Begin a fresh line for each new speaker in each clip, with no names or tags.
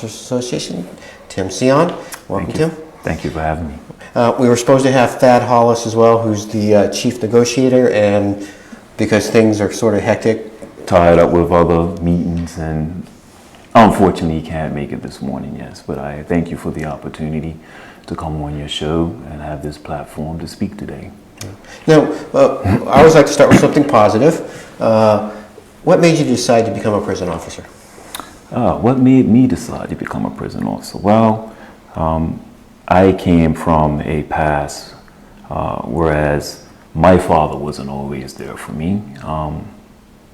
Officers Association, Tim Sion. Welcome, Tim.
Thank you for having me.
We were supposed to have Thad Hollis as well, who's the chief negotiator, and because things are sort of hectic.
Tied up with other meetings, and unfortunately can't make it this morning, yes. But I thank you for the opportunity to come on your show and have this platform to speak today.
Now, I always like to start with something positive. What made you decide to become a prison officer?
What made me decide to become a prison officer? Well, I came from a past whereas my father wasn't always there for me.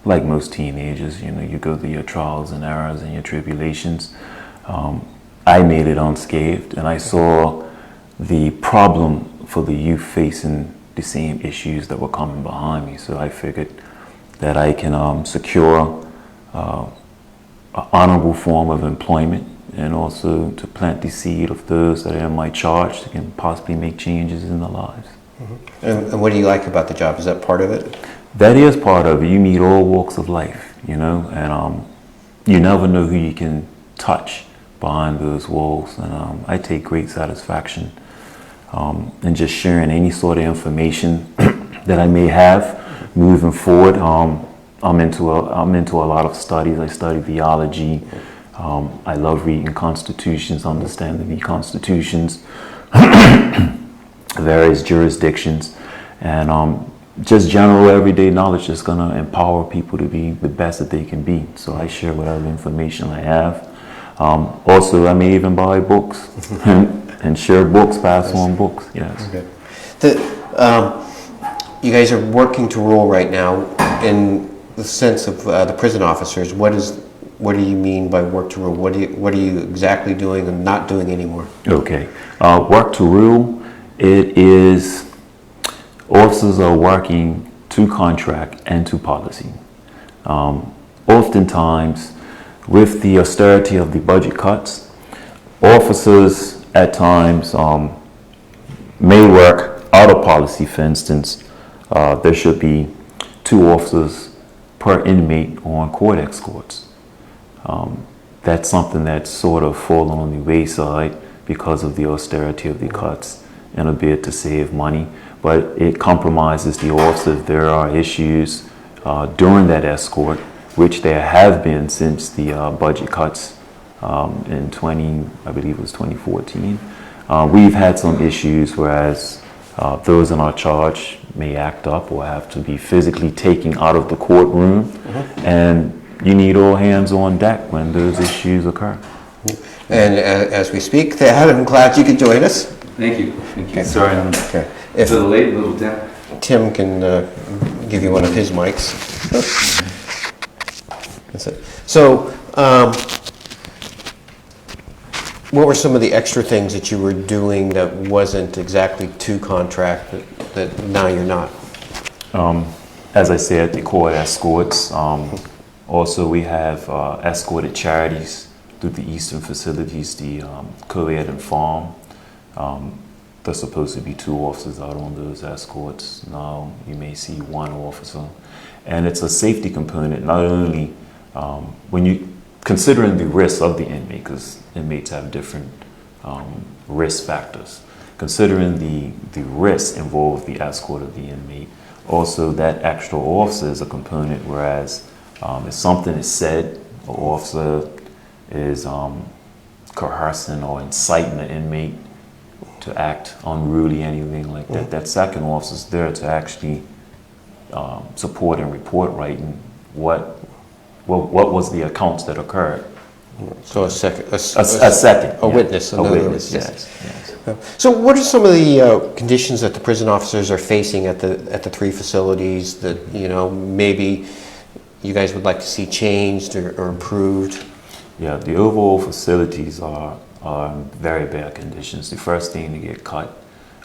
Like most teenagers, you know, you go through your trials and errors and your tribulations. I made it unscathed, and I saw the problem for the youth facing the same issues that were coming behind me. So I figured that I can secure an honorable form of employment, and also to plant the seed of those that are in my charge that can possibly make changes in their lives.
Mm-hmm. And what do you like about the job? Is that part of it?
That is part of it. You meet all walks of life, you know, and you never know who you can touch behind those walls. And I take great satisfaction in just sharing any sort of information that I may have moving forward. I'm into a lot of studies. I study theology. I love reading constitutions, understanding the constitutions, various jurisdictions, and just general everyday knowledge that's going to empower people to be the best that they can be. So I share whatever information I have. Also, I may even buy books and share books, pass on books. Yes.
Okay. You guys are working to rule right now. In the sense of the prison officers, what do you mean by work to rule? What are you exactly doing and not doing anymore?
Okay. Work to rule. It is. Officers are working to contract and to policy. Oftentimes, with the austerity of the budget cuts, officers at times may work out of policy. For instance, there should be 2 officers per inmate on court escorts. That's something that's sort of fallen on the wayside because of the austerity of the cuts in a bid to save money. But it compromises the officer if there are issues during that escort, which there have been since the budget cuts in I believe it was 2014. We've had some issues, whereas those in our charge may act up or have to be physically taken out of the courtroom, and you need all hands on deck when those issues occur.
And as we speak, Thad, I'm glad you could join us.
Thank you. Thank you. Sorry, I'm
If
a little late, a little down.
Tim can give you one of his mics. That's it. So, what were some of the extra things that you were doing that wasn't exactly to contract that now you're not?
As I said, the court escorts. Also, we have escorted charities through the eastern facilities, the co-ed and farm. There's supposed to be 2 officers out on those escorts. Now you may see 1 officer. And it's a safety component, not only when you considering the risks of the inmate, because inmates have different risk factors. Considering the risks involved the escort of the inmate, also that extra officer is a component, whereas if something is said, an officer is coercing or inciting the inmate to act unruly, anything like that. That second officer is there to actually support and report writing what was the accounts that occurred.
So a second.
A
witness.
A witness, yes.
So what are some of the conditions that the prison officers are facing at the 3 facilities that, you know, maybe you guys would like to see changed or improved?
Yeah, the overall facilities are in very bad conditions. The first thing to get cut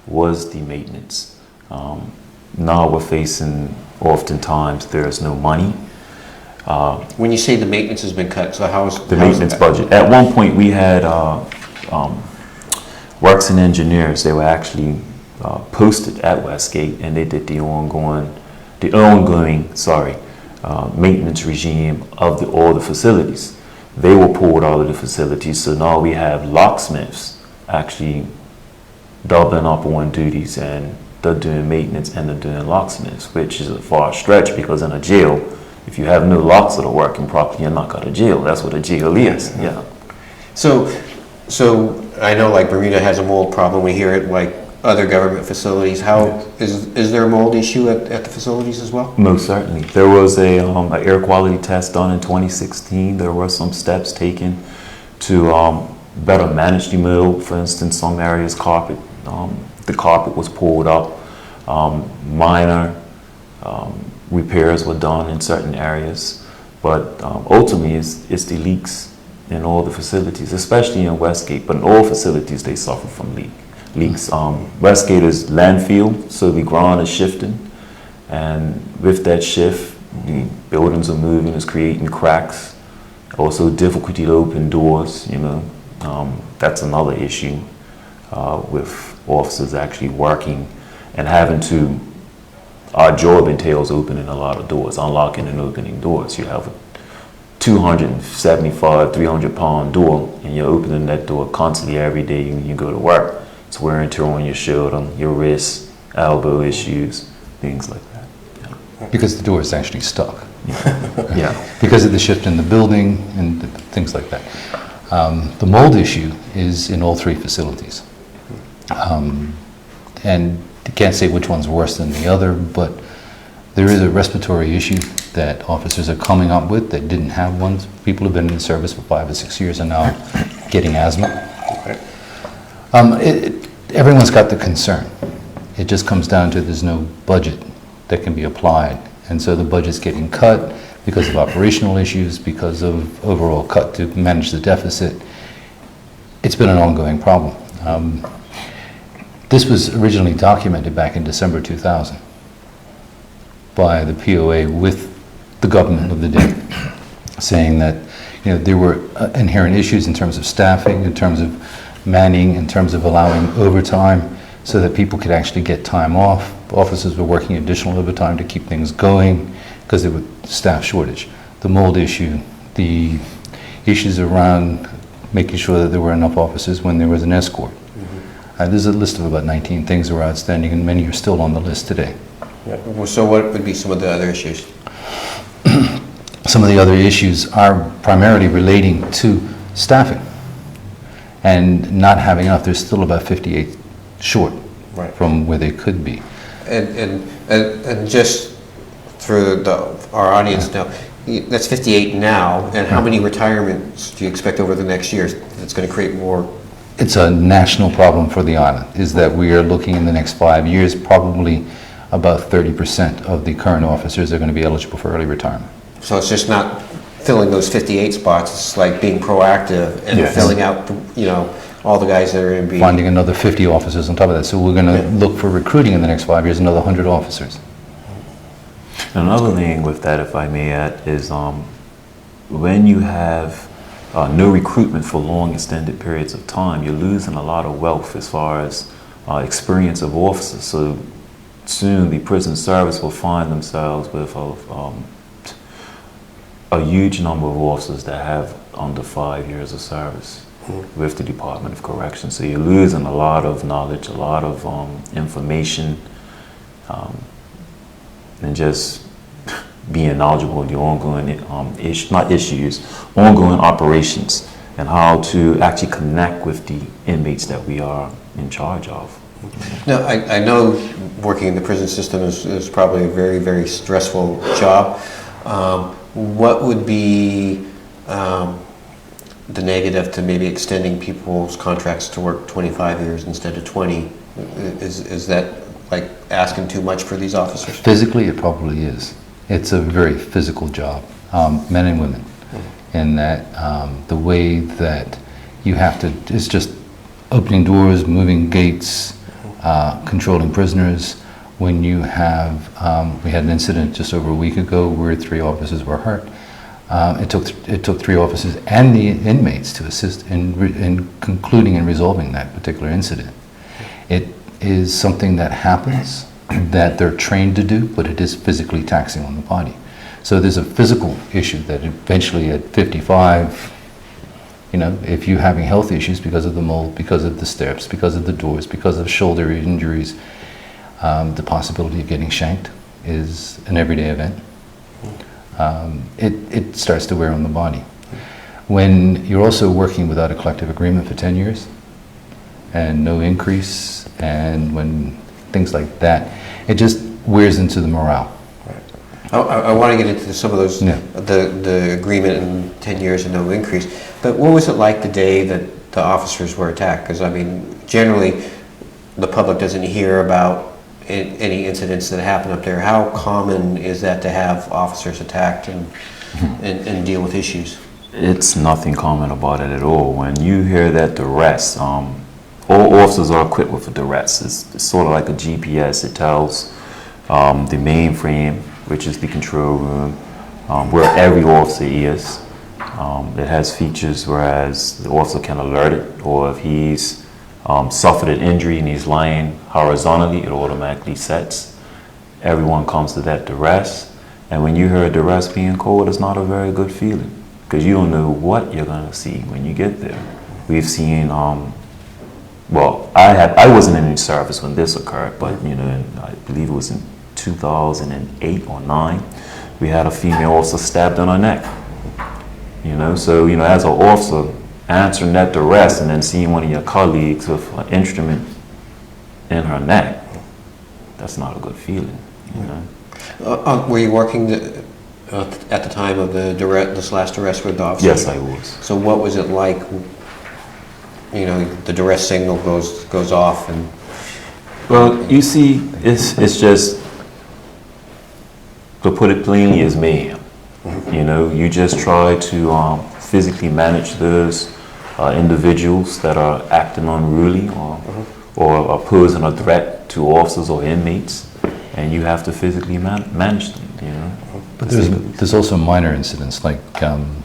was the maintenance. Now we're facing, oftentimes, there's no money.
When you say the maintenance has been cut, so how is
the maintenance budget? At one point, we had works and engineers. They were actually posted at Westgate, and they did the ongoing maintenance regime of all the facilities. they were pulled out of the facility. So now we have locksmiths actually doubling up on duties, and they're doing maintenance and they're doing locksmiths, which is a far stretch because in a jail, if you have no locks that are working properly, you're not going to jail. That's what a jail is. Yeah.
So I know like Bermuda has a mold problem. We hear it like other government facilities. How is there a mold issue at the facilities as well?
Most certainly. There was a air quality test done in 2016. There were some steps taken to better manage the mold. For instance, some areas the carpet was pulled up. Minor repairs were done in certain areas, but ultimately it's the leaks in all the facilities, especially in Westgate. But in all facilities, they suffer from leaks. Westgate is landfill, so the ground is shifting, and with that shift, the buildings are moving, it's creating cracks. Also, difficulty to open doors. That's another issue with officers actually working and having to. Our job entails opening a lot of doors, unlocking and opening doors. You have a 275, 300-pound door, and you're opening that door constantly every day when you go to work. It's wear and tear on your shoulder, your wrists, elbow issues, things like that. Yeah.
Because the door is actually stuck.
Yeah.
Because of the shift in the building and things like that. The mold issue is in all three facilities. And you can't say which one's worse than the other, but there is a respiratory issue that officers are coming up with that didn't have one. People have been in the service for 5 or 6 years and now getting asthma. Everyone's got the concern. It just comes down to there's no budget that can be applied. And so the budget's getting cut because of operational issues, because of overall cut to manage the deficit. It's been an ongoing problem. This was originally documented back in December 2000 by the POA with the government of the day, saying that there were inherent issues in terms of staffing, in terms of manning, in terms of allowing overtime so that people could actually get time off. Officers were working additional overtime to keep things going because there was staff shortage. The mold issue, the issues around making sure that there were enough officers when there was an escort. There's a list of about 19 things that were outstanding, and many are still on the list today.
Yeah. Well, so what would be some of the other issues?
Some of the other issues are primarily relating to staffing and not having enough. There's still about 58 short from where they could be.
And just for our audience now, that's 58 now, and how many retirements do you expect over the next year that's going to create more?
It's a national problem for the island, is that we are looking in the next 5 years, probably about 30% of the current officers are going to be eligible for early retirement.
So it's just not filling those 58 spots, it's like being proactive and filling out, all the guys that are going to be...
Finding another 50 officers on top of that. So we're going to look for recruiting in the next 5 years, another 100 officers.
Another thing with that, if I may add, is when you have no recruitment for long extended periods of time, you're losing a lot of wealth as far as experience of officers. So soon the prison service will find themselves with a huge number of officers that have under 5 years of service with the Department of Corrections. So you're losing a lot of knowledge, a lot of information, and just being knowledgeable in the ongoing ongoing operations, and how to actually connect with the inmates that we are in charge of.
Now, I know working in the prison system is probably a very, very stressful job. What would be the negative to maybe extending people's contracts to work 25 years instead of 20? Is that like asking too much for these officers?
Physically, it probably is. It's a very physical job, men and women, in that the way that you have to, it's just opening doors, moving gates, controlling prisoners. When you have, we had an incident just over a week ago where 3 officers were hurt. It took 3 officers and the inmates to assist in concluding and resolving that particular incident. It is something that happens, that they're trained to do, but it is physically taxing on the body. So there's a physical issue that eventually at 55, You know, if you're having health issues because of the mold, because of the steps, because of the doors, because of shoulder injuries, the possibility of getting shanked is an everyday event. It starts to wear on the body. When you're also working without a collective agreement for 10 years and no increase, and when things like that, it just wears into the morale.
I want to get into some of those,
Yeah.
the agreement in 10 years and no increase. But what was it like the day that the officers were attacked? Because, I mean, generally, the public doesn't hear about any incidents that happen up there. How common is that to have officers attacked and deal with issues?
It's nothing common about it at all. When you hear that duress, all officers are equipped with a duress. It's sort of like a GPS. It tells the mainframe, which is the control room, where every officer is. It has features whereas the officer can alert it, or if he's suffered an injury and he's lying horizontally, it automatically sets. Everyone comes to that duress, and when you hear a duress being called, it's not a very good feeling, because you don't know what you're going to see when you get there. We've seen, well, I wasn't in any service when this occurred, but you know, I believe it was in 2008 or 9, we had a female officer stabbed on her neck. You know, so, you know, as an officer, answering that duress and then seeing one of your colleagues with an instrument in her neck, that's not a good feeling, you know.
Were you working at the time of this last arrest with the officer?
Yes, I was.
So what was it like, you know, the duress signal goes off and...
Well, you see, it's just, to put it plainly, is mayhem. You know, you just try to physically manage those individuals that are acting unruly or are posing a threat to officers or inmates, and you have to physically manage them, you know.
But there's also minor incidents, like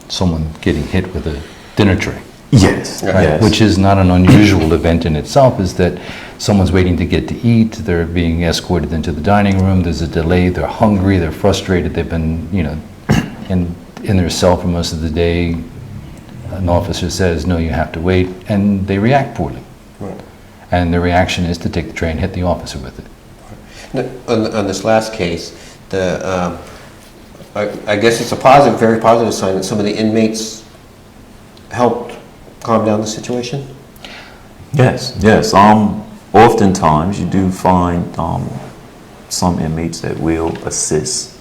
someone getting hit with a dinner tray.
Yes,
Right?
yes.
Which is not an unusual event in itself, is that someone's waiting to get to eat, they're being escorted into the dining room, there's a delay, they're hungry, they're frustrated, they've been, you know, in their cell for most of the day. An officer says, no, you have to wait, and they react poorly.
Right.
And the reaction is to take the tray and hit the officer with it.
Now, on this last case, I guess it's a positive, very positive sign that some of the inmates helped calm down the situation?
Yes, yes. Oftentimes you do find some inmates that will assist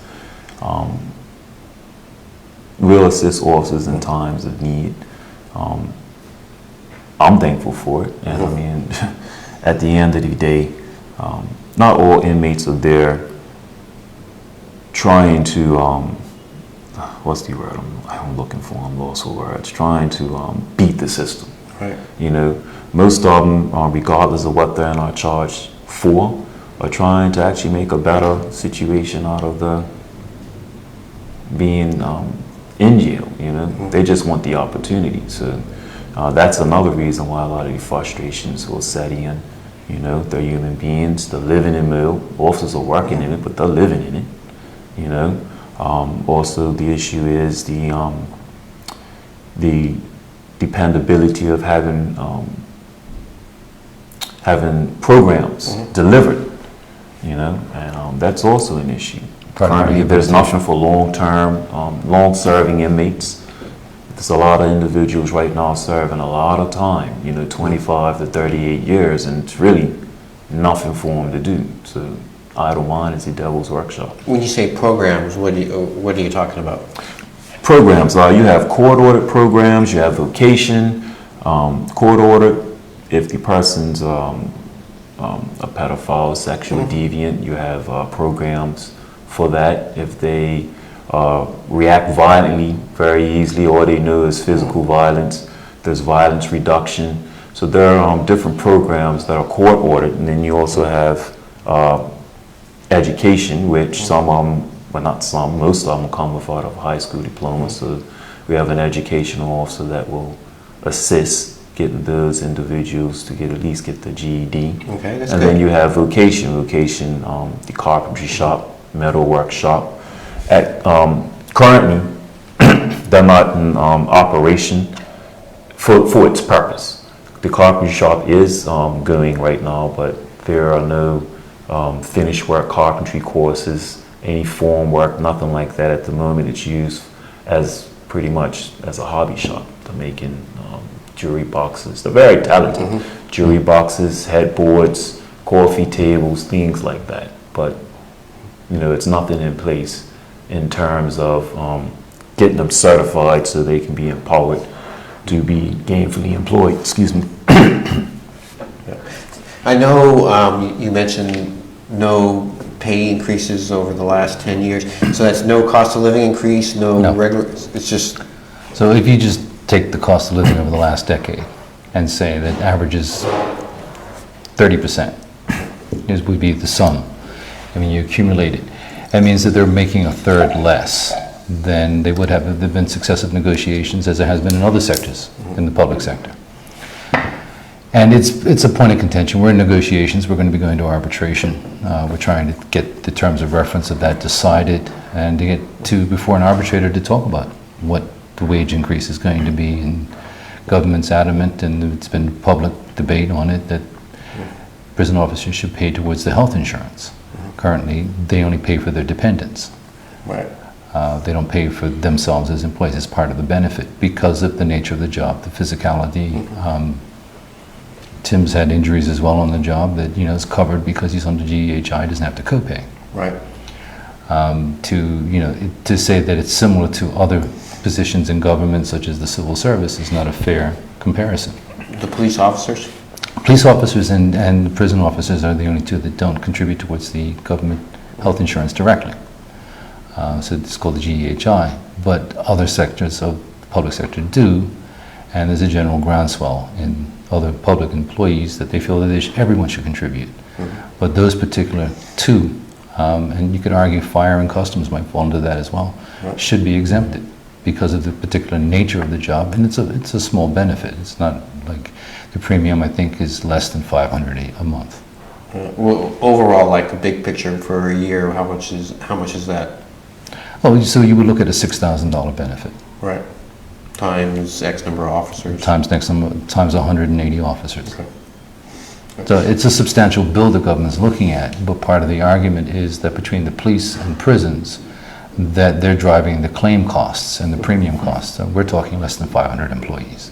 officers in times of need. I'm thankful for it, and I mean, at the end of the day, not all inmates are there trying to, what's the word I'm looking for? I'm lost for words. Trying to beat the system.
Right.
You know, most of them, regardless of what they're not charged for, are trying to actually make a better situation out of the being in jail. You know, they just want the opportunity. So that's another reason why a lot of the frustrations will set in. You know, they're human beings. They're living in mill. Officers are working in it, but they're living in it. You know. Also, the issue is the dependability of having programs delivered, you know, and that's also an issue. Currently, there's nothing for long-term, long-serving inmates. There's a lot of individuals right now serving a lot of time, you know, 25 to 38 years, and it's really nothing for them to do. So idle mind is the devil's workshop.
When you say programs, what are you talking about?
Programs, you have court-ordered programs, you have vocation, court-ordered. If the person's a pedophile, sexual deviant, you have programs for that. If they react violently very easily, all they know is physical violence, there's violence reduction. So there are different programs that are court-ordered, and then you also have education, which some of them, well, not some, most of them come without a high school diploma. So we have an educational officer that will assist getting those individuals to at least get the GED.
Okay, that's
and
good.
then you have vocation, the carpentry shop, metal workshop. Currently, they're not in operation for its purpose. The carpentry shop is going right now, but there are no finished work carpentry courses, any form work, nothing like that at the moment. It's used as pretty much as a hobby shop. They're making jewelry boxes. They're very talented. Jewelry boxes, headboards, coffee tables, things like that. But it's nothing in place in terms of getting them certified so they can be empowered to be gainfully employed. Excuse me.
I know you mentioned no pay increases over the last 10 years, so that's no cost of living increase, no. Regular, it's just...
So if you just take the cost of living over the last decade and say that averages 30%, would be the sum. I mean, you accumulate it. That means that they're making a third less than they would have if there have been successive negotiations, as there has been in other sectors in the public sector. And it's a point of contention. We're in negotiations. We're going to be going to arbitration. We're trying to get the terms of reference of that decided and to get before an arbitrator to talk about what the wage increase is going to be. And government's adamant, and it's been public debate on it, that prison officers should pay towards the health insurance. Currently, they only pay for their dependents.
Right.
They don't pay for themselves as employees as part of the benefit because of the nature of the job, the physicality. Tim's had injuries as well on the job that is covered because he's under GEHI, doesn't have to copay.
Right.
To say that it's similar to other positions in government, such as the civil service, is not a fair comparison.
The police officers?
Police officers and prison officers are the only two that don't contribute towards the government health insurance directly. So it's called the GEHI. But other sectors of the public sector do, and there's a general groundswell in other public employees that they feel that everyone should contribute. But those particular two, and you could argue fire and customs might fall into that as well, should be exempted because of the particular nature of the job, and it's a small benefit. It's not like the premium, I think, is less than $500 a month.
Well, overall, like the big picture for a year, how much is that?
Oh, so you would look at a $6,000 benefit.
Right. Times X number of officers.
Times 180 officers.
Okay.
So it's a substantial bill the government's looking at, but part of the argument is that between the police and prisons, that they're driving the claim costs and the premium costs. So we're talking less than 500 employees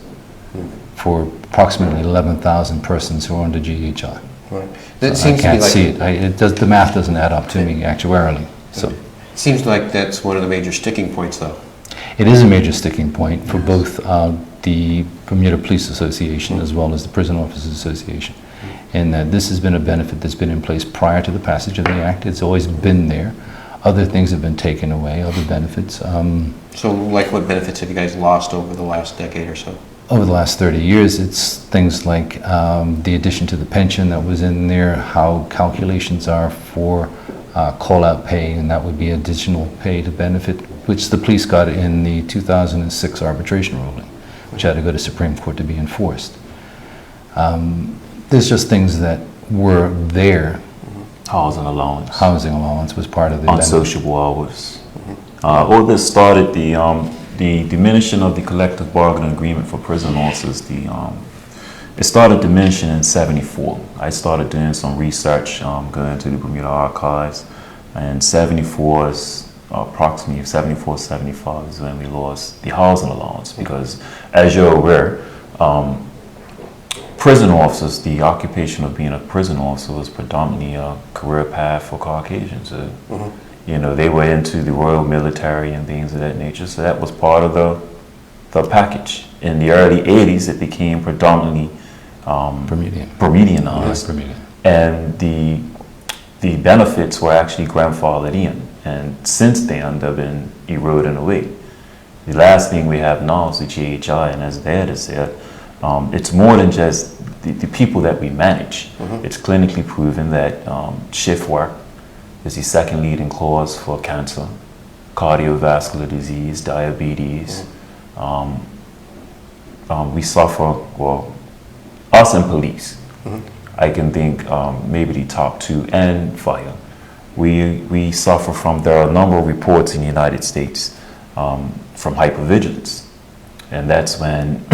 for approximately 11,000 persons who are under GHI.
Right. That seems
I can't
to be
see it. The math doesn't add up to me actuarially. So
it seems like that's one of the major sticking points, though.
it is a major sticking point for both the Bermuda Police Association as well as the Prison Officers Association. And that this has been a benefit that's been in place prior to the passage of the Act. It's always been there. Other things have been taken away, other benefits.
So like what benefits have you guys lost over the last decade or so?
Over the last 30 years, it's things like the addition to the pension that was in there, how calculations are for call-out pay, and that would be additional pay to benefit, which the police got in the 2006 arbitration ruling, which had to go to Supreme Court to be enforced. There's just things that were there.
Housing allowance.
Housing allowance was part of the benefit.
Unsociable hours. All this started the diminishing of the collective bargaining agreement for prison officers. It started diminishing in '74. I started doing some research, going to the Bermuda archives, and '74 is approximately 74, 75 is when we lost the housing allowance, because as you're aware, prison officers, the occupation of being a prison officer was predominantly a career path for Caucasians. You know, they were into the Royal Military and things of that nature, so that was part of the package. In the early 80s, it became predominantly Bermudianized, and the benefits were actually grandfathered in, and since then they've been eroding away. The last thing we have now is the GHI, and as Dad has said, it's more than just the people that we manage. It's clinically proven that shift work is the second leading cause for cancer, cardiovascular disease, diabetes. We suffer, well, us and police, I can think maybe the top two, and fire. We suffer from, there are a number of reports in the United States from hypervigilance. And that's when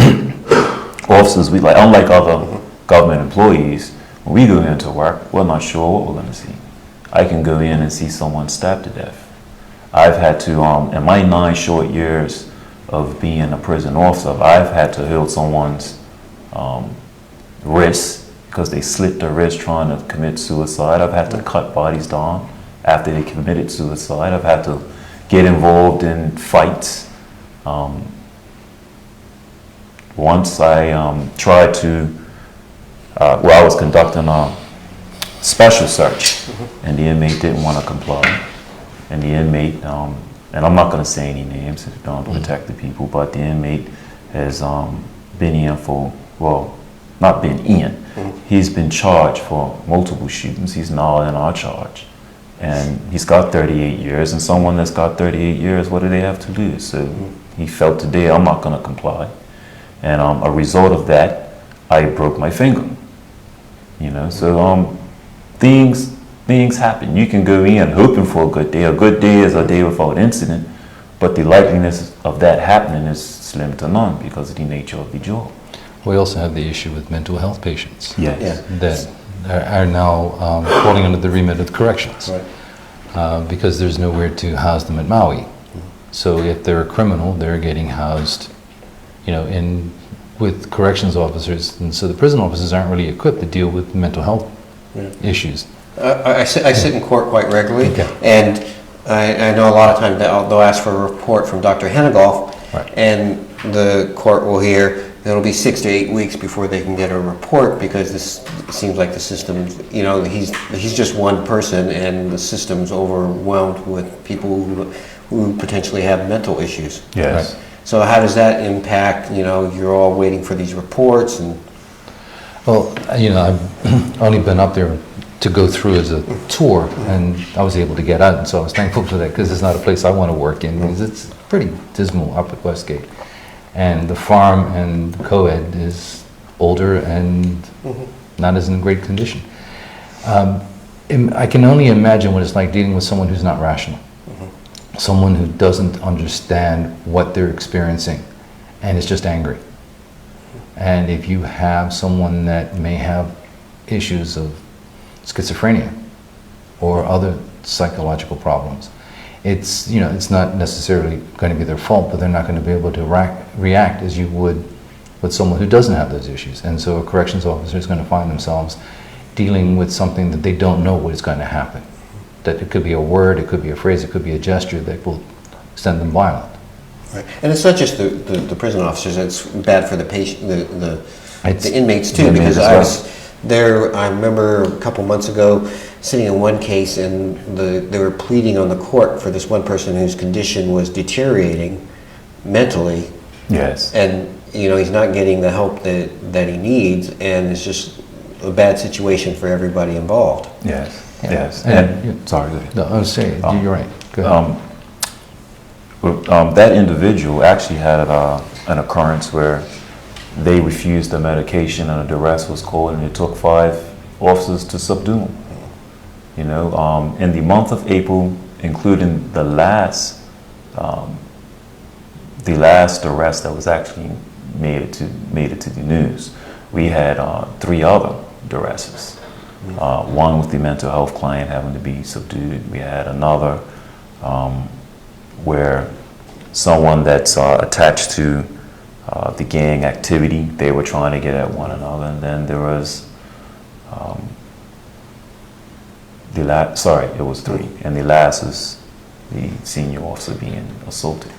officers, we like, unlike other government employees, when we go into work, we're not sure what we're going to see. I can go in and see someone stabbed to death. I've had to, in my 9 short years of being a prison officer, I've had to hold someone's wrist because they slit their wrist trying to commit suicide. I've had to cut bodies down after they committed suicide. I've had to get involved in fights. Once I tried to, I was conducting a special search, and the inmate didn't want to comply. And the inmate, and I'm not going to say any names if don't protect the people, but the inmate has been in for, well, not been in. He's been charged for multiple shootings. He's now in our charge. And he's got 38 years, and someone that's got 38 years, what do they have to lose? So he felt today, I'm not going to comply. And a result of that, I broke my finger. You know, so things happen. You can go in hoping for a good day. A good day is a day without incident, but the likeliness of that happening is slim to none because of the nature of the job.
We also have the issue with mental health patients.
Yes.
That are now falling under the remit of corrections.
Right.
Because there's nowhere to house them at Maui. So if they're a criminal, they're getting housed, you know, with corrections officers, and so the prison officers aren't really equipped to deal with mental health issues.
I sit in court quite regularly,
Okay.
and I know a lot of times they'll ask for a report from Dr. Hennegoff,
Right.
and the court will hear it'll be 6 to 8 weeks before they can get a report because this seems like the system, you know, he's just one person, and the system's overwhelmed with people who potentially have mental issues.
Yes.
Right.
So how does that impact, you know, you're all waiting for these reports and...
Well, you know, I've only been up there to go through as a tour, and I was able to get out, and so I was thankful for that because it's not a place I want to work in because it's pretty dismal up at Westgate. And the farm and the co-ed is older and not as in great condition. I can only imagine what it's like dealing with someone who's not rational. Someone who doesn't understand what they're experiencing and is just angry. And if you have someone that may have issues of schizophrenia or other psychological problems, it's, you know, it's not necessarily going to be their fault, but they're not going to be able to react as you would with someone who doesn't have those issues. And so a corrections officer is going to find themselves dealing with something that they don't know what is going to happen. That it could be a word, it could be a phrase, it could be a gesture that will send them violent.
Right. And it's not just the prison officers, it's bad for the patient, the inmates too, because I was there, I remember a couple months ago, sitting in one case, and they were pleading on the court for this one person whose condition was deteriorating mentally.
Yes.
And, you know, he's not getting the help that he needs, and it's just a bad situation for everybody involved.
Yes.
Yeah.
Yes.
And-
Sorry. Go ahead.
No, I was saying, you're right. Go ahead.
That individual actually had an occurrence where they refused the medication and a duress was called, and it took 5 officers to subdue him. You know, in the month of April, including the last duress that was actually made it to the news, we had 3 other duresses. One with the mental health client having to be subdued. We had another where someone that's attached to the gang activity, they were trying to get at one another. And then there was it was 3. And the last is the senior officer being assaulted.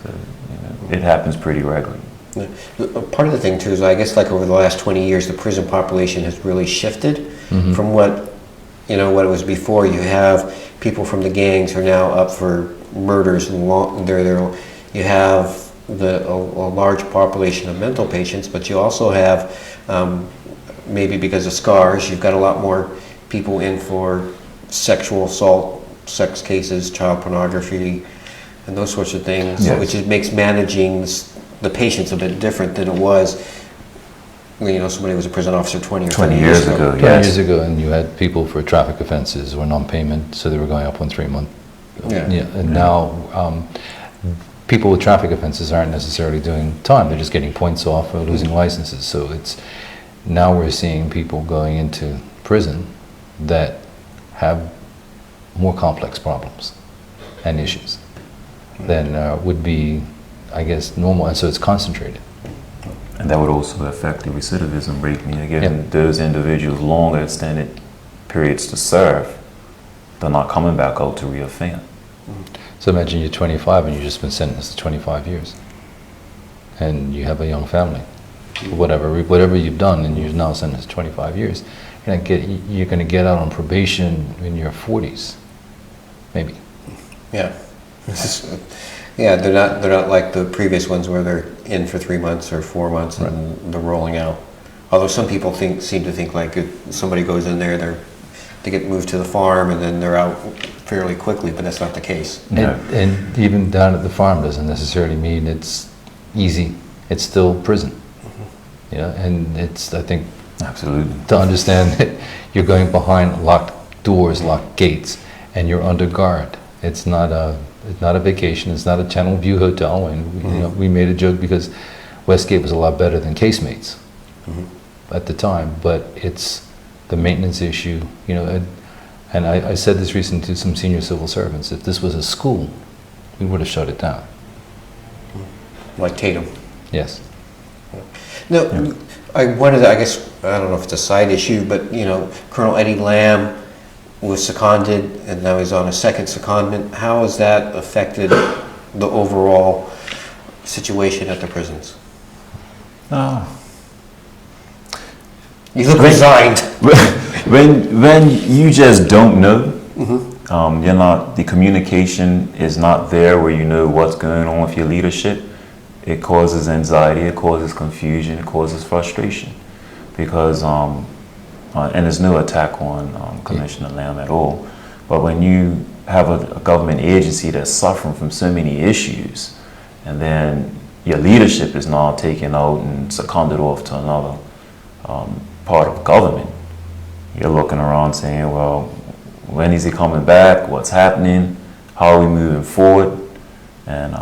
So, you know, it happens pretty regularly.
Part of the thing too is, I guess, like over the last 20 years, the prison population has really shifted from what it was before. You have people from the gangs who are now up for murders, and you have a large population of mental patients, but you also have, maybe because of scars, you've got a lot more people in for sexual assault, sex cases, child pornography, and those sorts of things,
Yes.
which makes managing the patients a bit different than it was when, you know, somebody was a prison officer 20 or
20 years ago.
20
Yes.
years ago, and you had people for traffic offenses or non-payment, so they were going up on 3 months.
Yeah.
And now people with traffic offenses aren't necessarily doing time, they're just getting points off or losing licenses. So it's, now we're seeing people going into prison that have more complex problems and issues than would be, I guess, normal, and so it's concentrated.
And that would also affect the recidivism rate, meaning giving
Yep.
those individuals longer extended periods to serve. They're not coming back out to reoffend.
So imagine you're 25 and you've just been sentenced to 25 years, and you have a young family, whatever you've done, and you're now sentenced to 25 years. You're going to get out on probation in your 40s, maybe.
Yeah. Yeah, they're not like the previous ones where they're in for 3 months or 4 months and they're rolling out. Although some people seem to think like if somebody goes in there, they get moved to the farm and then they're out fairly quickly, but that's not the case.
And even down at the farm doesn't necessarily mean it's easy. It's still prison. You know, and it's, I think,
Absolutely.
to understand that you're going behind locked doors, locked gates, and you're under guard. It's not a vacation. It's not a Channel View hotel. And you know, we made a joke because Westgate was a lot better than Casemates at the time. But it's the maintenance issue. You know, and I said this recently to some senior civil servants. If this was a school, we would have shut it down.
Like Tatum.
Yes.
No, I wanted to, I guess, I don't know if it's a side issue, but, you know, Colonel Eddie Lamb was seconded, and now he's on a second secondment. How has that affected the overall situation at the prisons? You look resigned.
When you just don't know, you're not, the communication is not there where you know what's going on with your leadership. It causes anxiety, it causes confusion, it causes frustration, because and there's no attack on Commissioner Lamb at all, but when you have a government agency that's suffering from so many issues, and then your leadership is now taken out and seconded off to another part of government, you're looking around saying, well, when is he coming back? What's happening? How are we moving forward? And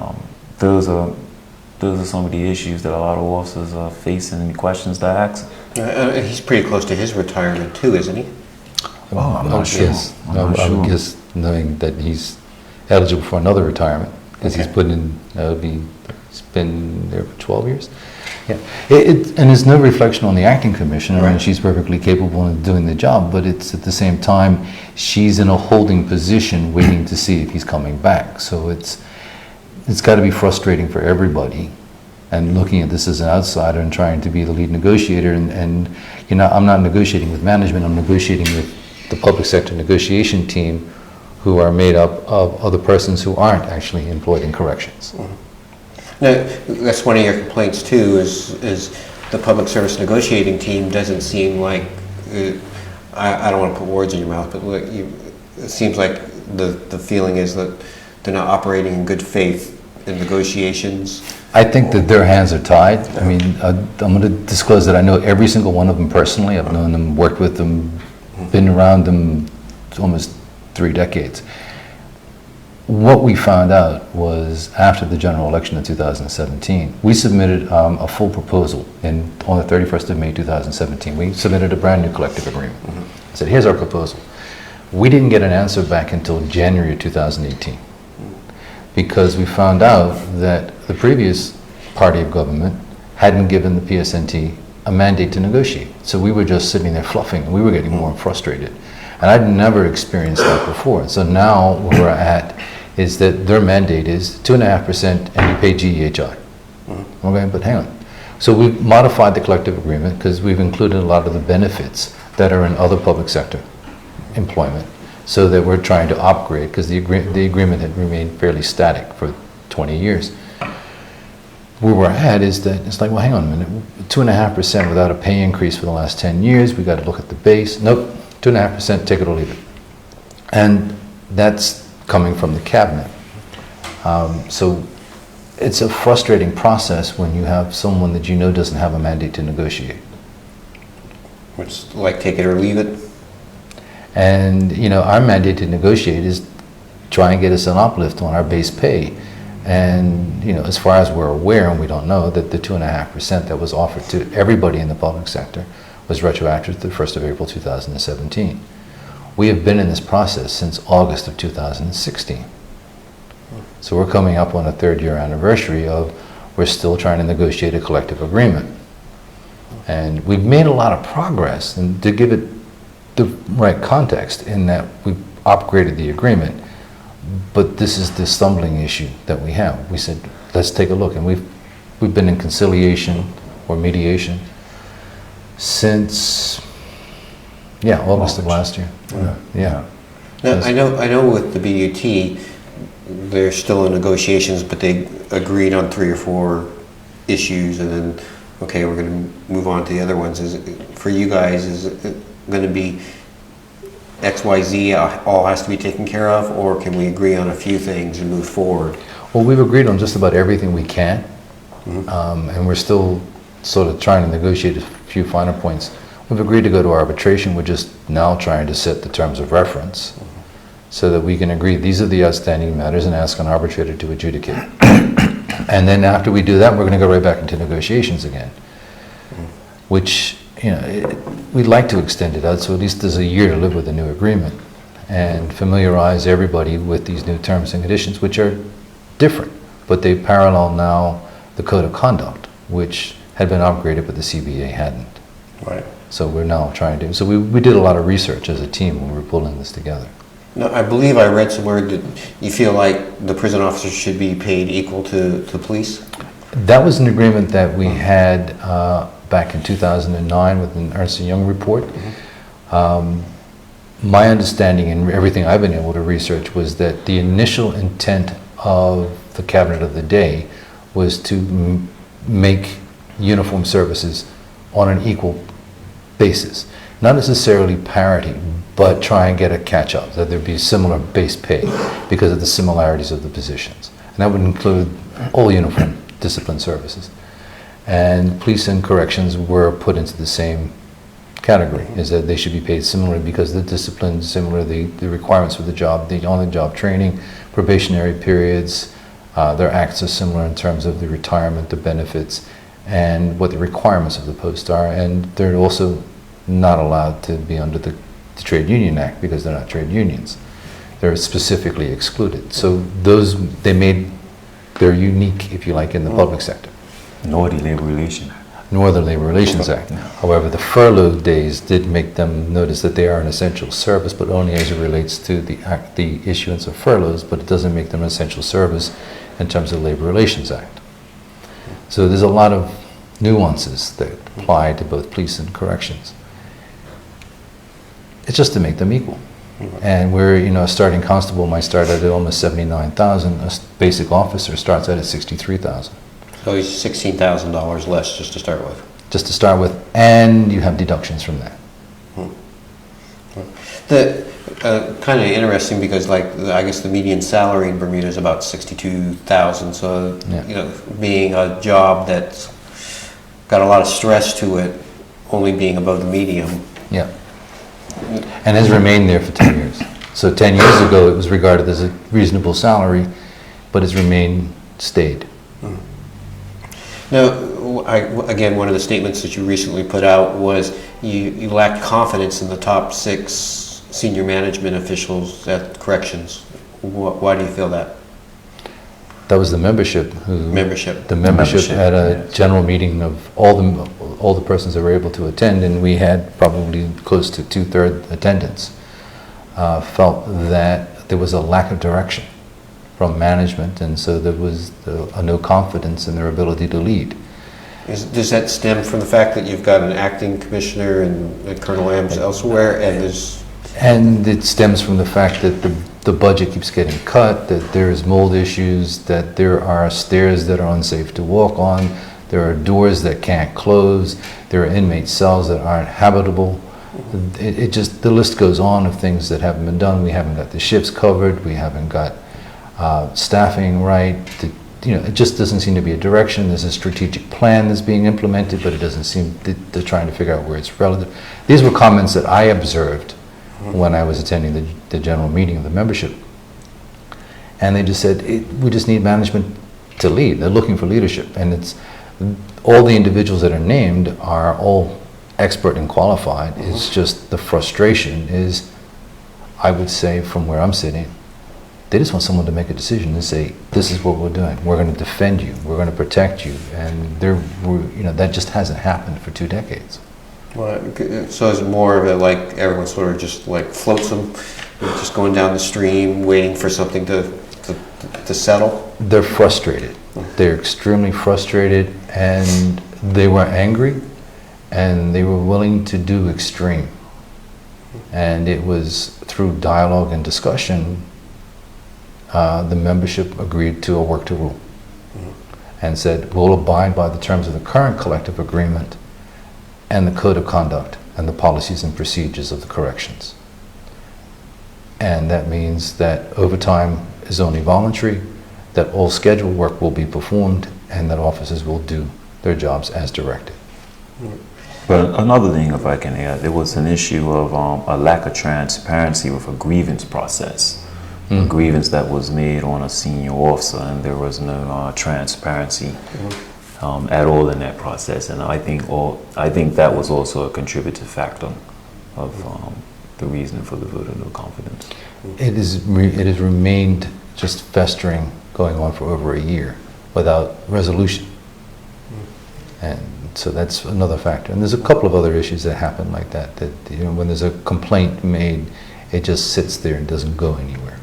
those are some of the issues that a lot of officers are facing and questions to ask.
He's pretty close to his retirement too, isn't he?
I'm not sure.
Yes. I would guess, knowing that he's eligible for another retirement, because he's put in, he's been there for 12 years. Yeah. And it's no reflection on the acting commissioner. I mean, she's perfectly capable of doing the job, but it's at the same time, she's in a holding position waiting to see if he's coming back. So it's got to be frustrating for everybody. And looking at this as an outsider and trying to be the lead negotiator, and you know, I'm not negotiating with management, I'm negotiating with the public sector negotiation team, who are made up of other persons who aren't actually employed in corrections.
Now, that's one of your complaints too, is the public service negotiating team doesn't seem like, I don't want to put words in your mouth, but it seems like the feeling is that they're not operating in good faith in negotiations.
I think that their hands are tied. I mean, I'm going to disclose that I know every single one of them personally. I've known them, worked with them, been around them almost 3 decades. What we found out was after the general election in 2017, we submitted a full proposal on the 31st of May 2017. We submitted a brand new collective agreement. I said, here's our proposal. We didn't get an answer back until January of 2018, because we found out that the previous party of government hadn't given the PSNT a mandate to negotiate. So we were just sitting there fluffing, and we were getting more frustrated. And I'd never experienced that before. So now where we're at is that their mandate is 2.5% and you pay GEHI. Okay, but hang on. So we've modified the collective agreement because we've included a lot of the benefits that are in other public sector employment, so that we're trying to upgrade, because the agreement had remained fairly static for 20 years. Where we're at is that it's like, well, hang on a minute, 2.5% without a pay increase for the last 10 years, we got to look at the base. Nope, 2.5%, take it or leave it. And that's coming from the cabinet. So it's a frustrating process when you have someone that you know doesn't have a mandate to negotiate.
It's like take it or leave it.
And you know, our mandate to negotiate is try and get us an uplift on our base pay. And, as far as we're aware, and we don't know, that the 2.5% that was offered to everybody in the public sector was retroactive to the 1st of April 2017. We have been in this process since August of 2016. So we're coming up on a 3rd-year anniversary of we're still trying to negotiate a collective agreement. And we've made a lot of progress, and to give it the right context, in that we've upgraded the agreement, but this is the stumbling issue that we have. We said, let's take a look, and we've been in conciliation or mediation since, August of last year. Yeah.
Now, I know with the BUT, they're still in negotiations, but they agreed on 3 or 4 issues, and then, okay, we're going to move on to the other ones. For you guys, is it going to be XYZ all has to be taken care of, or can we agree on a few things and move forward?
Well, we've agreed on just about everything we can, and we're still sort of trying to negotiate a few finer points. We've agreed to go to arbitration. We're just now trying to set the terms of reference so that we can agree these are the outstanding matters and ask an arbitrator to adjudicate. And then after we do that, we're going to go right back into negotiations again, which, we'd like to extend it out so at least there's a year to live with the new agreement and familiarize everybody with these new terms and conditions, which are different, but they parallel now the code of conduct, which had been upgraded, but the CBA hadn't.
Right.
So we're now trying to, so we did a lot of research as a team when we were pulling this together.
No, I believe I read somewhere that you feel like the prison officers should be paid equal to police?
That was an agreement that we had back in 2009 with an Ernst & Young report. My understanding and everything I've been able to research was that the initial intent of the cabinet of the day was to make uniform services on an equal basis. Not necessarily parity, but try and get a catch-up, that there'd be similar base pay because of the similarities of the positions. And that would include all uniform discipline services. And police and corrections were put into the same category, is that they should be paid similarly because the discipline is similar, the requirements for the job, the on-the-job training, probationary periods, their acts are similar in terms of the retirement, the benefits, and what the requirements of the post are. And they're also not allowed to be under the Trade Union Act because they're not trade unions. They're specifically excluded. So they're unique, if you like, in the public sector.
Nor the Labor Relations Act.
Nor the Labor Relations Act. However, the furlough days did make them notice that they are an essential service, but only as it relates to the issuance of furloughs, but it doesn't make them an essential service in terms of the Labor Relations Act. So there's a lot of nuances that apply to both police and corrections. It's just to make them equal. And where, a starting constable might start at almost $79,000, a basic officer starts out at $63,000.
So he's $16,000 less just to start with.
Just to start with, and you have deductions from that.
The kind of interesting because, I guess the median salary in Bermuda is about $62,000. So, being a job that's got a lot of stress to it, only being above the medium.
Yeah. And has remained there for 10 years. So 10 years ago, it was regarded as a reasonable salary, but has stayed.
Now, again, one of the statements that you recently put out was you lacked confidence in the top 6 senior management officials at corrections. Why do you feel that?
That was the membership. The membership had a general meeting of all the persons that were able to attend, and we had probably close to 2/3 attendance. Felt that there was a lack of direction from management, and so there was a no confidence in their ability to lead.
Does that stem from the fact that you've got an acting commissioner and Colonel Ambs elsewhere,
and it stems from the fact that the budget keeps getting cut, that there is mold issues, that there are stairs that are unsafe to walk on, there are doors that can't close, there are inmate cells that aren't habitable. The list goes on of things that haven't been done. We haven't got the shifts covered, we haven't got staffing right. It just doesn't seem to be a direction. There's a strategic plan that's being implemented, but it doesn't seem, they're trying to figure out where it's relative. These were comments that I observed when I was attending the general meeting of the membership. And they just said, we just need management to lead. They're looking for leadership. And it's all the individuals that are named are all expert and qualified. It's just the frustration is, I would say, from where I'm sitting, they just want someone to make a decision and say, this is what we're doing. We're going to defend you. We're going to protect you. And that just hasn't happened for 2 decades.
Well, so is it more of a like everyone sort of just like floats them, just going down the stream, waiting for something to settle?
They're frustrated. They're extremely frustrated, and they were angry, and they were willing to do extreme. And it was through dialogue and discussion, the membership agreed to a work to rule and said, we'll abide by the terms of the current collective agreement and the code of conduct and the policies and procedures of the corrections. And that means that overtime is only voluntary, that all scheduled work will be performed, and that officers will do their jobs as directed.
But another thing, if I can add, there was an issue of a lack of transparency with a grievance process. A grievance that was made on a senior officer, and there was no transparency at all in that process. And I think that was also a contributing factor of the reason for the vote of no confidence.
It has remained just festering, going on for over a year without resolution. And so that's another factor. And there's a couple of other issues that happen like that, when there's a complaint made, it just sits there and doesn't go anywhere.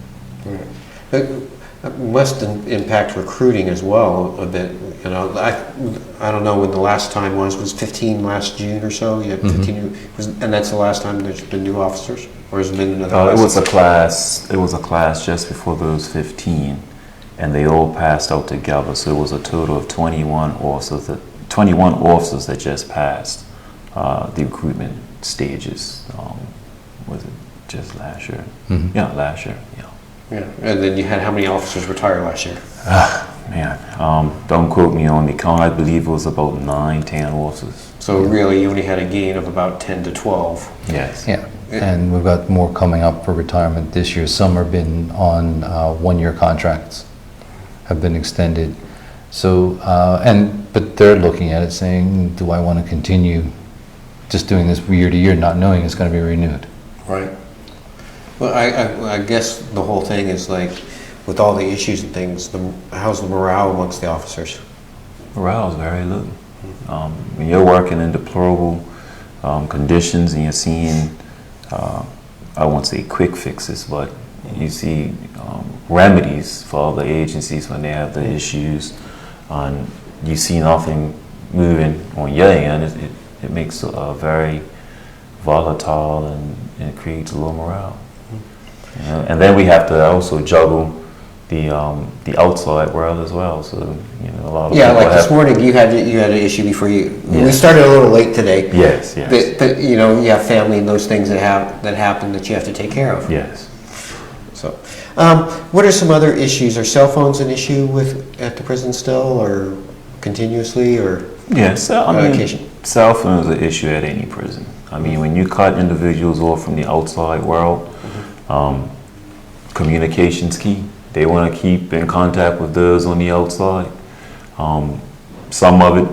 It must impact recruiting as well a bit. I don't know when the last time was 15 last June or so. You had 15, and that's the last time there's been new officers, or has it been another?
It was a class just before those 15, and they all passed out together. So it was a total of 21 officers that just passed the recruitment stages. Was it just last year? Yeah, last year. Yeah.
Yeah, and then you had how many officers retire last year?
Don't quote me on the count. I believe it was about 9-10 officers.
So really, you only had a gain of about 10 to 12.
Yes.
Yeah, and we've got more coming up for retirement this year. Some have been on 1-year contracts, have been extended. So, but they're looking at it saying, do I want to continue just doing this year to year, not knowing it's going to be renewed?
Right. Well, I guess the whole thing is like, with all the issues and things, how's the morale amongst the officers?
Morale is very low. When you're working in deplorable conditions and you're seeing, I won't say quick fixes, but you see remedies for all the agencies when they have the issues, and you see nothing moving on your end, it makes a very volatile and it creates a low morale. And then we have to also juggle the outside world as well. So a lot of people
like this morning you had an issue before you.
Yes.
We started a little late today.
Yes.
But you have family and those things that happen that you have to take care of.
Yes.
So, what are some other issues? Are cell phones an issue at the prison still, or continuously, or
yes?
occasion?
Cell phones are an issue at any prison. I mean, when you cut individuals off from the outside world, communication's key. They want to keep in contact with those on the outside. Some of it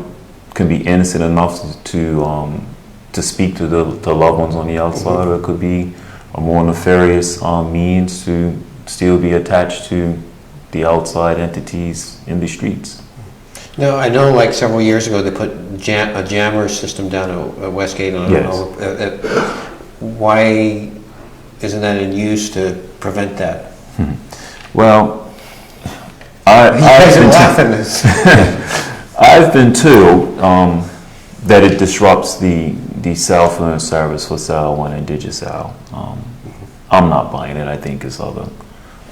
can be innocent enough to speak to the loved ones on the outside, or it could be a more nefarious means to still be attached to the outside entities in the streets.
No, I know like several years ago they put a jammer system down at Westgate. And
Yes.
Why isn't that in use to prevent that?
Well,
I've
I've been told that it disrupts the cell phone service for Cell 1 and Digicel. I'm not buying it. I think there's other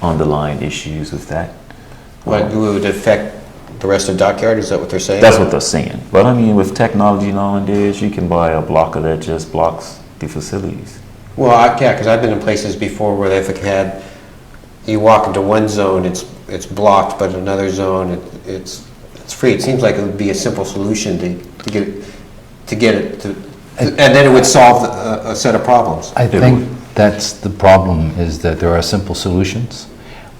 underlying issues with that.
What would affect the rest of Dockyard? Is that what they're saying?
That's what they're saying. But I mean, with technology nowadays, you can buy a blocker that just blocks the facilities.
Well, yeah, because I've been in places before where they've had, you walk into one zone, it's blocked, but another zone, it's free. It seems like it would be a simple solution to get it to, and then it would solve a set of problems.
I think that's the problem, is that there are simple solutions.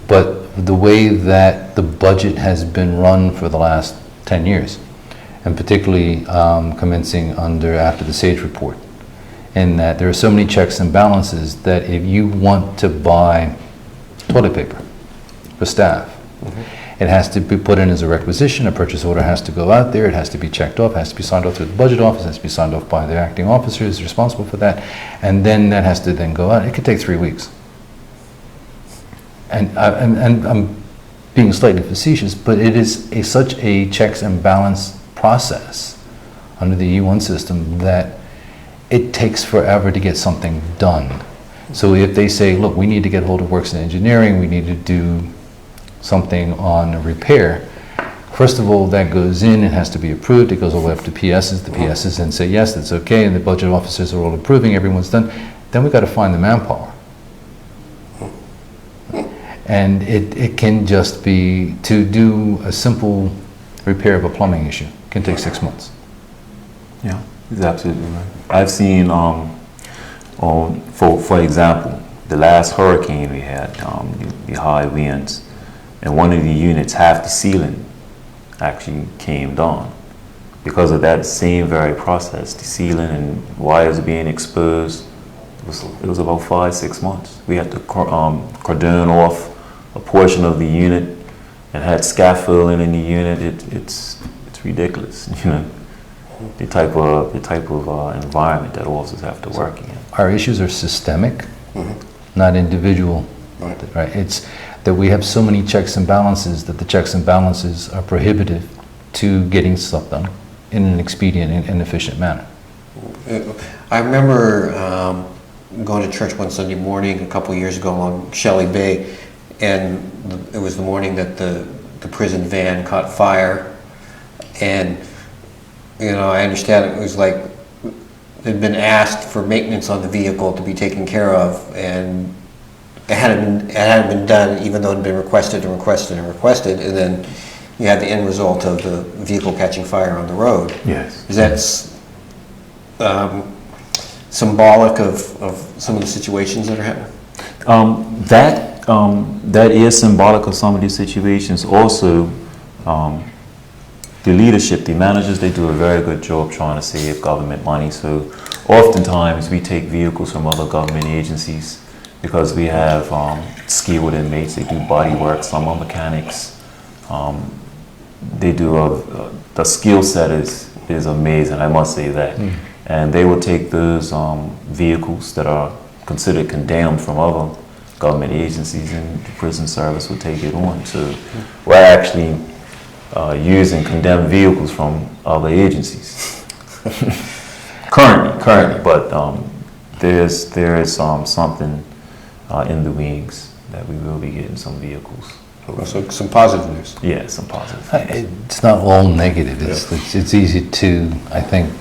But the way that the budget has been run for the last 10 years, and particularly commencing after the SAGE report, in that there are so many checks and balances that if you want to buy toilet paper for staff, it has to be put in as a requisition, a purchase order has to go out there, it has to be checked off, it has to be signed off through the budget office, it has to be signed off by the acting officers responsible for that, and then that has to then go out. It could take 3 weeks. And I'm being slightly facetious, but it is such a checks and balance process under the E1 system that it takes forever to get something done. So if they say, look, we need to get hold of Works and Engineering, we need to do something on a repair, first of all, that goes in, it has to be approved, it goes all the way up to PSs, the PSs then say, yes, that's okay, and the budget officers are all approving, everyone's done. Then we've got to find the manpower. And it can just be, to do a simple repair of a plumbing issue, can take 6 months.
Yeah, he's absolutely right. I've seen, for example, the last hurricane we had, the high winds, and one of the units, half the ceiling actually came down. Because of that same very process, the ceiling and wires being exposed, it was about 5-6 months. We had to cordon off a portion of the unit and had scaffolding in the unit. It's ridiculous, you know, the type of environment that officers have to work in.
Our issues are systemic, not individual. Right? It's that we have so many checks and balances that the checks and balances are prohibitive to getting stuff done in an expedient and efficient manner.
I remember going to church one Sunday morning a couple years ago along Shelley Bay, and it was the morning that the prison van caught fire, and you know, I understand it was like they'd been asked for maintenance on the vehicle to be taken care of, and it hadn't been done, even though it had been requested and requested and requested, and then you had the end result of the vehicle catching fire on the road.
Yes.
Is that symbolic of some of the situations that are happening?
That is symbolic of some of these situations. Also, the leadership, the managers, they do a very good job trying to save government money. So oftentimes we take vehicles from other government agencies because we have skilled inmates. They do body work, some are mechanics. They do the skill set is amazing, I must say that. And they will take those vehicles that are considered condemned from other government agencies, and the prison service will take it on. So we're actually using condemned vehicles from other agencies currently, but there is something in the wings that we will be getting some vehicles.
So some positive news.
Yeah, some positive.
It's not all negative. It's easy to, I think,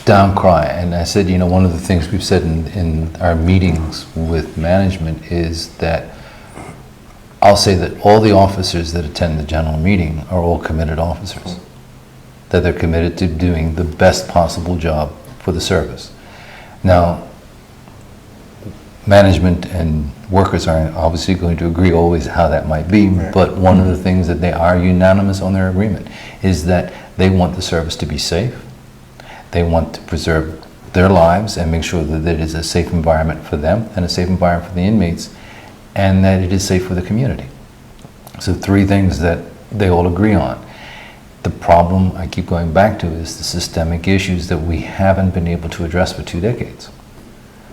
down cry. And I said, you know, one of the things we've said in our meetings with management is that I'll say that all the officers that attend the general meeting are all committed officers, that they're committed to doing the best possible job for the service. Now, management and workers aren't obviously going to agree always how that might be, but one of the things that they are unanimous on their agreement is that they want the service to be safe. They want to preserve their lives and make sure that it is a safe environment for them and a safe environment for the inmates, and that it is safe for the community. So 3 things that they all agree on. The problem I keep going back to is the systemic issues that we haven't been able to address for 2 decades.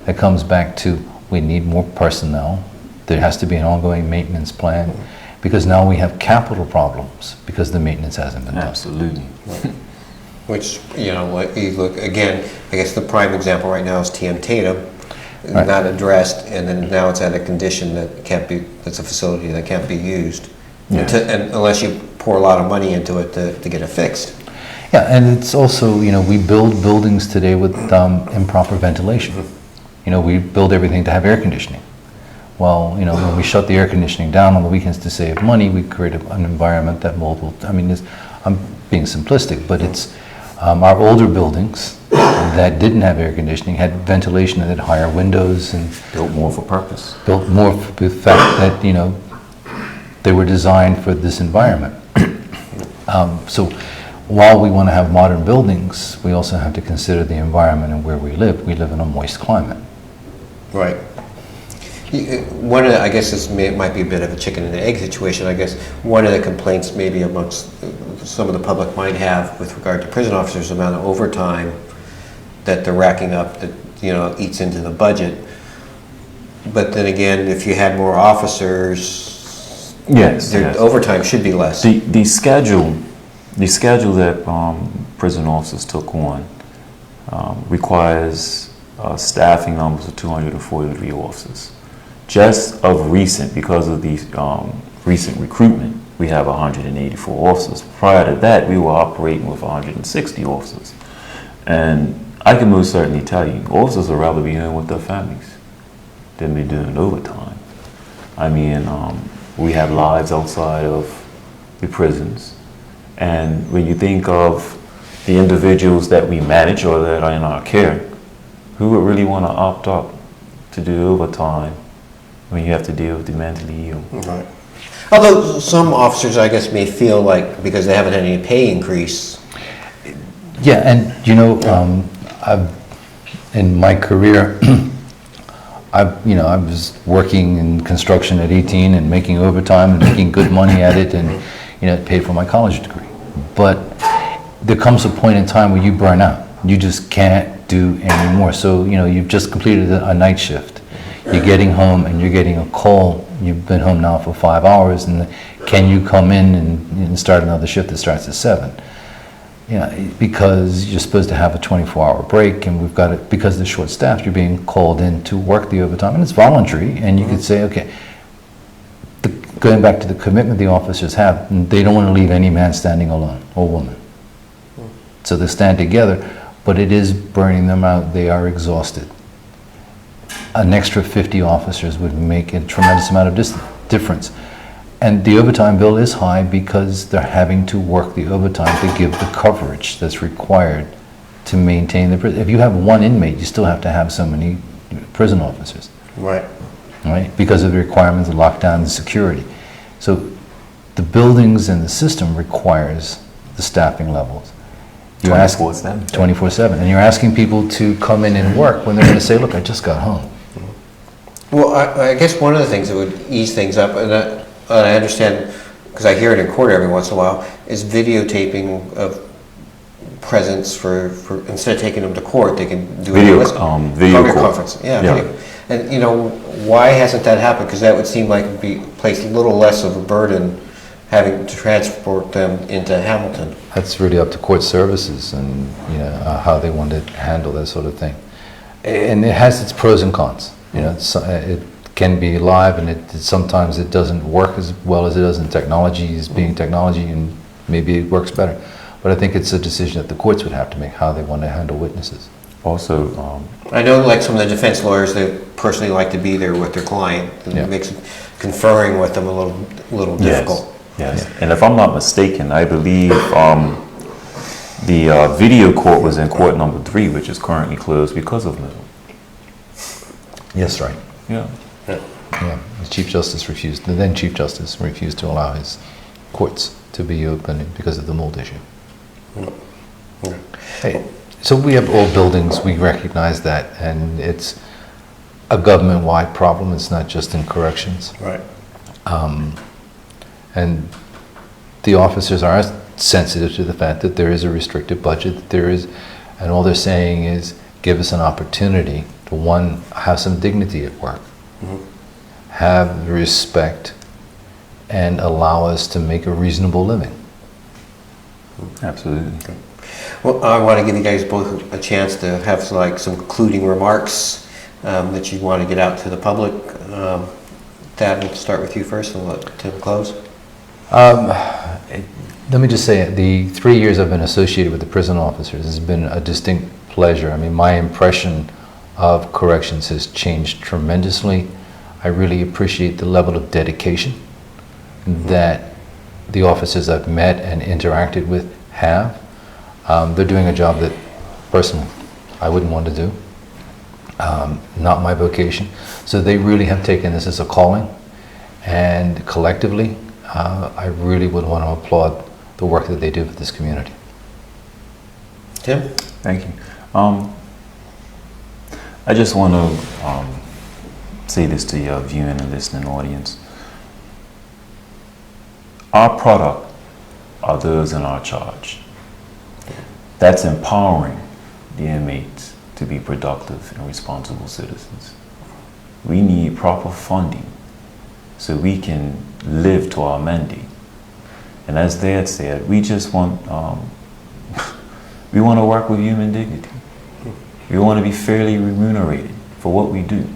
It comes back to we need more personnel. There has to be an ongoing maintenance plan, because now we have capital problems because the maintenance hasn't been done.
Absolutely.
Which, you know, like you look again, I guess the prime example right now is TM Tatum,
Right.
not addressed, and then now it's at a condition that can't be, that's a facility that can't be used.
Yes.
And unless you pour a lot of money into it to get it fixed.
Yeah, and it's also, you know, we build buildings today with improper ventilation. You know, we build everything to have air conditioning. Well, you know, when we shut the air conditioning down on the weekends to save money, we create an environment that I'm being simplistic, but it's Our older buildings that didn't have air conditioning had ventilation that had higher windows and
Built more for purpose.
built more for the fact that, you know, they were designed for this environment. So while we want to have modern buildings, we also have to consider the environment and where we live. We live in a moist climate.
Right. One of the, I guess this might be a bit of a chicken and egg situation. I guess one of the complaints maybe amongst some of the public might have with regard to prison officers, the amount of overtime that they're racking up that, you know, eats into the budget. But then again, if you had more officers,
Yes,
their
yes.
overtime should be less.
The schedule that prison officers took on requires staffing numbers of 243 officers. Just of recent, because of the recent recruitment, we have 184 officers. Prior to that, we were operating with 160 officers. And I can most certainly tell you, officers would rather be in with their families than be doing overtime. I mean, we have lives outside of the prisons. And when you think of the individuals that we manage or that are in our care, who would really want to opt up to do overtime when you have to deal with the mentally ill?
Right. Although some officers, I guess, may feel like because they haven't had any pay increase.
Yeah, and you know, in my career, I was working in construction at 18 and making overtime and making good money at it, and you know, it paid for my college degree. But there comes a point in time where you burn out. You just can't do anymore. So you know, you've just completed a night shift. You're getting home and you're getting a call. You've been home now for 5 hours, and can you come in and start another shift that starts at 7? You know, because you're supposed to have a 24-hour break, and we've got it because they're short-staffed. You're being called in to work the overtime, and it's voluntary. And you could say, okay, going back to the commitment the officers have, they don't want to leave any man standing alone or woman. So they stand together, but it is burning them out. They are exhausted. An extra 50 officers would make a tremendous amount of difference. And the overtime bill is high because they're having to work the overtime to give the coverage that's required to maintain the prison. If you have one inmate, you still have to have so many prison officers.
Right.
Right? Because of the requirements of lockdown and security. So the buildings and the system requires the staffing levels. You're
24/7.
24/7. And you're asking people to come in and work when they're going to say, look, I just got home.
Well, I guess one of the things that would ease things up, and I understand, because I hear it in court every once in a while, is videotaping of presence for instead of taking them to court, they can do
Video
video
call.
conference. Yeah.
Yeah.
Video. And you know, why hasn't that happened? Because that would seem like it'd be place a little less of a burden having to transport them into Hamilton.
That's really up to court services and you know how they want to handle that sort of thing. And it has its pros and cons. You know, it can be live, and sometimes it doesn't work as well as it does in technology, as being technology, and maybe it works better. But I think it's a decision that the courts would have to make, how they want to handle witnesses.
Also,
I know, like some of the defense lawyers, they personally like to be there with their client, and
Yeah.
it makes conferring with them a little difficult.
Yes. And if I'm not mistaken, I believe the video court was in court number 3, which is currently closed because of middle.
Yes, right.
Yeah.
Yeah, the Chief Justice refused, the then Chief Justice refused to allow his courts to be open because of the mold issue. Hey, so we have old buildings, we recognize that, and it's a government-wide problem. It's not just in corrections.
Right.
And the officers are sensitive to the fact that there is a restricted budget, that there is, and all they're saying is, give us an opportunity to, one, have some dignity at work, have respect, and allow us to make a reasonable living.
Absolutely.
Well, I want to give you guys both a chance to have some concluding remarks that you want to get out to the public. Thad, we'll start with you first and let Tim close.
Let me just say, the 3 years I've been associated with the prison officers has been a distinct pleasure. I mean, my impression of corrections has changed tremendously. I really appreciate the level of dedication that the officers I've met and interacted with have. They're doing a job that, personally, I wouldn't want to do. Not my vocation. So they really have taken this as a calling, and collectively, I really would want to applaud the work that they do for this community.
Tim?
Thank you. I just want to say this to your viewing and listening audience. Our product are those in our charge. That's empowering the inmates to be productive and responsible citizens. We need proper funding so we can live to our mandate. And as they had said, we just want, we want to work with human dignity. We want to be fairly remunerated for what we do.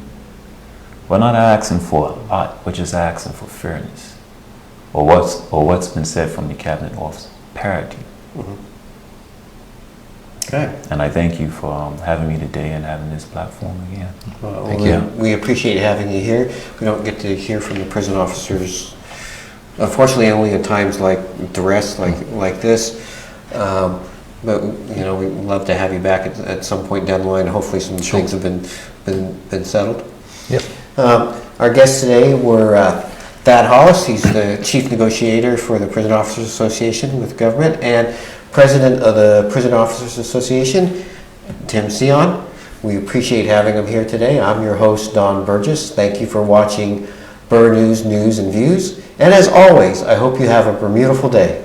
We're not asking for a lot, we're just asking for fairness. Or what's been said from the Cabinet Office, parity.
Okay.
And I thank you for having me today and having this platform again.
Thank you.
We appreciate having you here. We don't get to hear from the prison officers, unfortunately, only at times like duress, like this. But you know, we'd love to have you back at some point down the line. Hopefully, some things have been settled.
Yep.
Our guests today were Thad Hollis. He's the chief negotiator for the Prison Officers Association with government, and president of the Prison Officers Association, Tim Sion. We appreciate having him here today. I'm your host, Don Burgess. Thank you for watching Bur News, News and Views. And as always, I hope you have a beautiful day.